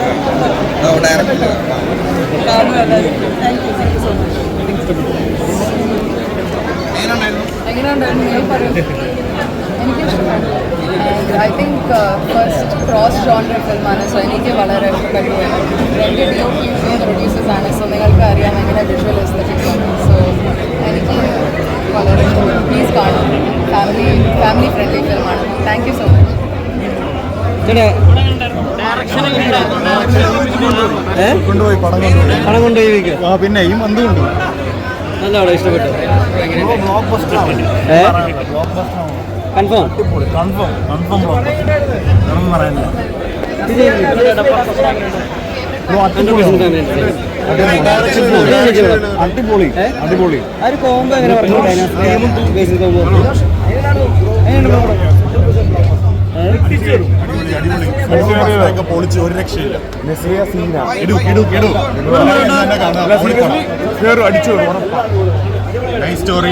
I think first cross-genre filമാണ്, so എനിക്ക് വളരെ ഇഷ്ടപ്പെട്ടു. രണ്ട് പ്രൊഡ്യൂസേഴ്സ് ആണ്, സോ നിങ്ങൾക്ക് അറിയാം എങ്ങനെ വിഷ്വൽ എസ്തെറ്റിക്സ് ആണ്. സോ എനിക്ക് വളരെ ഇഷ്ടപ്പെട്ടു. പ്ലീസ് കാണും. ഫാമിലി ഫ്രണ്ട്ലി ഫിലിമാണ്. Thank you so much. കൊണ്ടുപോയി പടം കൊണ്ടുപോയി പിന്നെ ഈ മന്ത് കൊണ്ടുപോയി നല്ല ഇഷ്ടപ്പെട്ടു. കൺഫേം അടിപൊളി അടിപൊളി. ആ ഒരു കോംബോ എങ്ങനെ പറഞ്ഞു? പൊളിച്ച് ഒരു രക്ഷയില്ല. അടിച്ചു.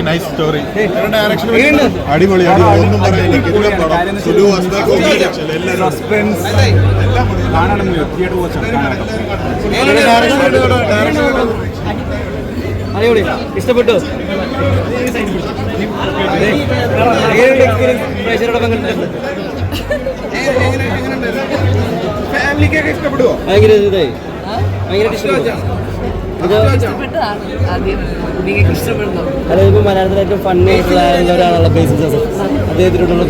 നൈസ് സ്റ്റോറി അടിപൊളി ഒന്നും അടിപൊളി. ഇഷ്ടപ്പെട്ടു. ഫാമിലിക്കൊക്കെ ഇഷ്ടപ്പെടുവോ? ഭയങ്കര ഇതായി ഇഷ്ടപ്പെട്ടു. അതായത് ഇപ്പൊ മലയാളത്തിൽ ഏറ്റവും ഫണ്ണി ആയിട്ടുള്ള ഒരാളുള്ള ബേസിൽ ജോസഫ് അദ്ദേഹത്തിനോടുള്ള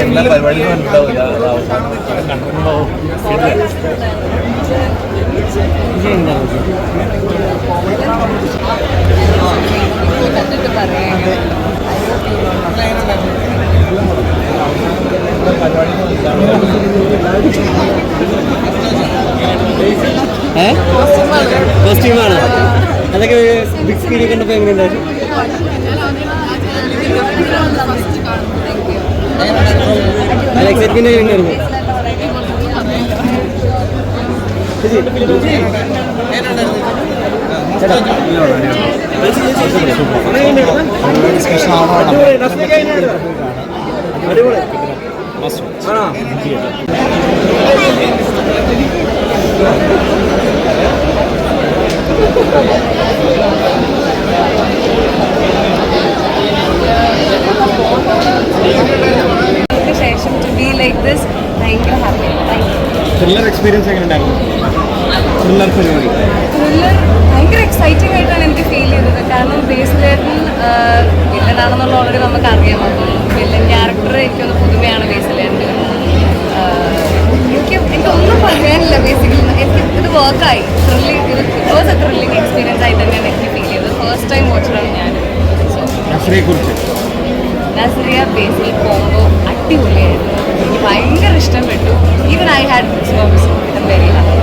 എല്ലാ പരിപാടികളും ഉണ്ടാവില്ല. കോസ്റ്റ്യൂമാണ്. അതൊക്കെ ബിഗ് സ്ക്രീനിൽ കണ്ടപ്പോൾ എങ്ങനെയുണ്ടായിരുന്നു? നല്ല എക്സൈറ്റ്മെന്റ് എങ്ങനെയായിരുന്നു? ശേഷം ടു ബി ലൈക്ക് ദിസ് ഭയങ്കര ഹാപ്പി. ത്രില്ലർ എക്സ്പീരിയൻസ് എങ്ങനെ ഉണ്ടായിരുന്നു? ത്രില്ലർ പരിപാടി ഭയങ്കര എക്സൈറ്റിംഗ് ആയിട്ടാണ് എനിക്ക് ഫീൽ ചെയ്തത്. കാരണം ബേസിലേട്ടൻ വില്ലനാണെന്നുള്ള ഓൾറെഡി നമുക്ക് അറിയാം. അപ്പം വില്ലൻ ക്യാരക്ടർ എനിക്കൊന്ന് പുതുമയാണ് ബേസിലേട്ടൻ. എനിക്കൊന്നും പറയാനില്ല. ബേസിക്കലി ഇത് വർക്കായി. It was a thrilling experience ആയിട്ട് തന്നെയാണ് എനിക്ക് ഫീൽ ചെയ്തത്. ഫസ്റ്റ് ടൈം വാച്ചറാണ് ഞാൻ. നസ്രിയ ബേസിൽ കോംബോ അടിപൊളിയായിരുന്നു. എനിക്ക് ഭയങ്കര ഇഷ്ടപ്പെട്ടു. Even I had very happy.